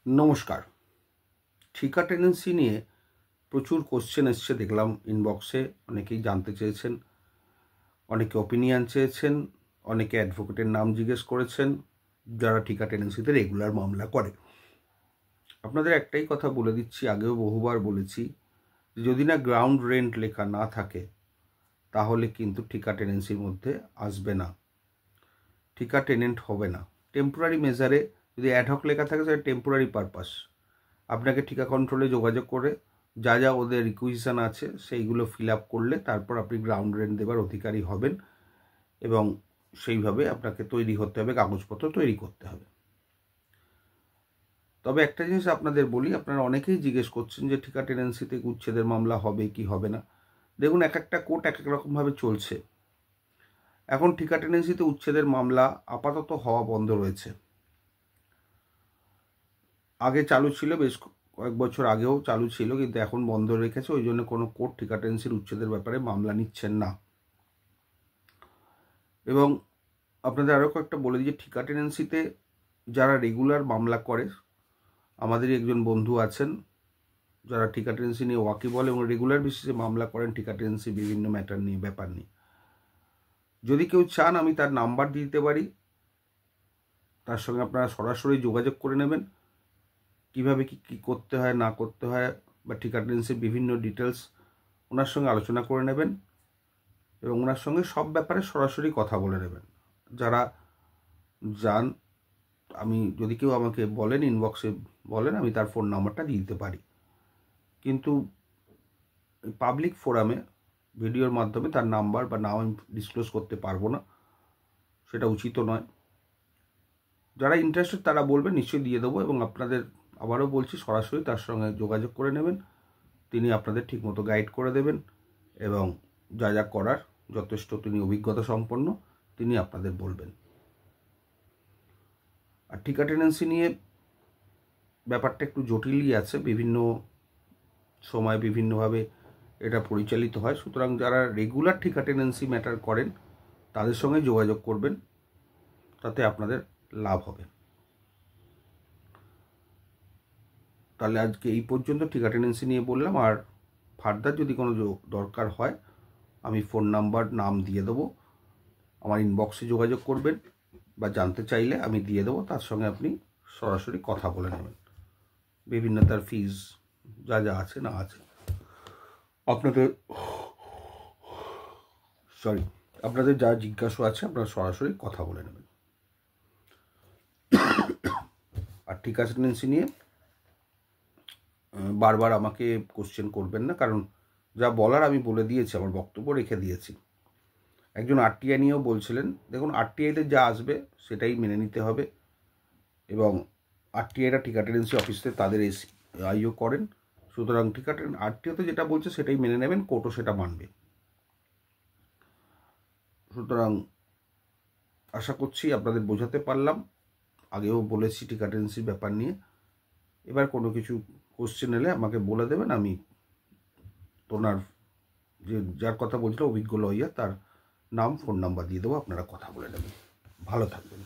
নমস্কার। ঠিকা টেনেন্সি নিয়ে প্রচুর কোশ্চেন এসছে, দেখলাম ইনবক্সে। অনেকেই জানতে চেয়েছেন, অনেকে ওপিনিয়ন চেয়েছেন, অনেকে অ্যাডভোকেটের নাম জিজ্ঞেস করেছেন যারা ঠিকা টেনেন্সিতে রেগুলার মামলা করে। আপনাদের একটাই কথা বলে দিচ্ছি, আগেও বহুবার বলেছি, যদি না গ্রাউন্ড রেন্ট লেখা না থাকে তাহলে কিন্তু ঠিকা টেনেন্সির মধ্যে আসবে না, ঠিকা টেনেন্ট হবে না। টেম্পোরারি মেজারে যদি অ্যাডহক লেখা থাকে সেটা টেম্পোরারি পারপাস। আপনাকে ঠিকা কন্ট্রোলে যোগাযোগ করে যা যা ওদের রিকুইজিশন আছে সেইগুলো ফিল আপ করলে তারপর আপনি গ্রাউন্ড রেন্ট দেবার অধিকারী হবেন, এবং সেইভাবে আপনাকে তৈরি হতে হবে, কাগজপত্র তৈরি করতে হবে। তবে একটা জিনিস আপনাদের বলি, আপনারা অনেকেই জিজ্ঞেস করছেন যে ঠিকা টেনেন্সিতে উচ্ছেদের মামলা হবে কি হবে না। দেখুন, এক একটা কোর্ট এক এক রকমভাবে চলছে। এখন ঠিকা টেনেন্সিতে উচ্ছেদের মামলা আপাতত হওয়া বন্ধ রয়েছে। আগে চালু ছিল, বেশ কয়েক বছর আগেও চালু ছিল, কিন্তু এখন বন্ধ রেখেছে। ওই জন্য কোনো কোর্ট ঠিকা টেনেন্সির উচ্ছেদের ব্যাপারে মামলা নিচ্ছেন না। এবং আপনাদের আরও কয়েকটা বলে দিই যে ঠিকা টেনেন্সিতে যারা রেগুলার মামলা করে, আমাদেরই একজন বন্ধু আছেন যারা ঠিকা টেনেন্সি নিয়ে ওয়াকিবল এবং রেগুলার বেসিসে মামলা করেন ঠিকা টেনেন্সি বিভিন্ন ম্যাটার নিয়ে, ব্যাপার নিয়ে। যদি কেউ চান আমি তার নাম্বার দিতে পারি, তার সঙ্গে আপনারা সরাসরি যোগাযোগ করে নেবেন, কীভাবে কী করতে হয় না করতে হয় বা ঠিকা টেনেন্সির বিভিন্ন ডিটেলস ওনার সঙ্গে আলোচনা করে নেবেন এবং ওনার সঙ্গে সব ব্যাপারে সরাসরি কথা বলে নেবেন। যারা যান, আমি যদি কেউ আমাকে বলেন, ইনবক্সে বলেন, আমি তার ফোন নাম্বারটা দিয়ে দিতে পারি। কিন্তু পাবলিক ফোরামে ভিডিওর মাধ্যমে তার নাম্বার বা নাম আমি ডিসক্লোজ করতে পারবো না, সেটা উচিত নয়। যারা ইন্টারেস্টেড তারা বলবেন, নিশ্চয়ই দিয়ে দেবো। এবং আপনাদের আবারও বলছি, সরাসরি তার সঙ্গে যোগাযোগ করে নেবেন, তিনি আপনাদের ঠিকমতো গাইড করে দেবেন এবং যা যা করার যথেষ্ট তিনি অভিজ্ঞতা সম্পন্ন, তিনি আপনাদের বলবেন। আর ঠিকা টেনেন্সি নিয়ে ব্যাপারটা একটু জটিলই আছে, বিভিন্ন সময় বিভিন্নভাবে এটা পরিচালিত হয়। সুতরাং যারা রেগুলার ঠিকা টেনেন্সি ম্যাটার করেন তাদের সঙ্গে যোগাযোগ করবেন, তাতে আপনাদের লাভ হবে। তাহলে আজকে এই পর্যন্ত ঠিকা টেনেন্সি নিয়ে বললাম। আর ফার্দার যদি কোনো দরকার হয় আমি ফোন নাম্বার নাম দিয়ে দেবো, আমার ইনবক্সে যোগাযোগ করবেন বা জানতে চাইলে আমি দিয়ে দেবো, তার সঙ্গে আপনি সরাসরি কথা বলে নেবেন। বিভিন্ন তার ফিজ যা যা আছে না আছে, আপনাদের যা জিজ্ঞাসা আছে আপনারা সরাসরি কথা বলে নেবেন। আর ঠিকা টেনেন্সি নিয়ে বারবার আমাকে কোশ্চেন করবেন না, কারণ যা বলার আমি বলে দিয়েছি, আমার বক্তব্য রেখে দিয়েছি। একজন আরটিআই নিয়েও বলছিলেন, দেখুন আরটিআইতে যা আসবে সেটাই মেনে নিতে হবে, এবং আরটিআইরা ঠিকা টেনেন্সি অফিসে তাদের আইও করেন। সুতরাং ঠিকা আরটিওতে যেটা বলছে সেটাই মেনে নেবেন, কোর্টও সেটা মানবে। সুতরাং আশা করছি আপনাদের বোঝাতে পারলাম। আগেও বলেছি ঠিকা টেনেন্সির ব্যাপার নিয়ে। এবার কোনো কিছু কোশ্চেন এলে আমাকে বলে দেবেন, আমি ওনার যে যার কথা বলছিল অভিজ্ঞ লয়ার, তার নাম ফোন নাম্বার দিয়ে দেবো, আপনারা কথা বলে নেবেন। ভালো থাকবেন।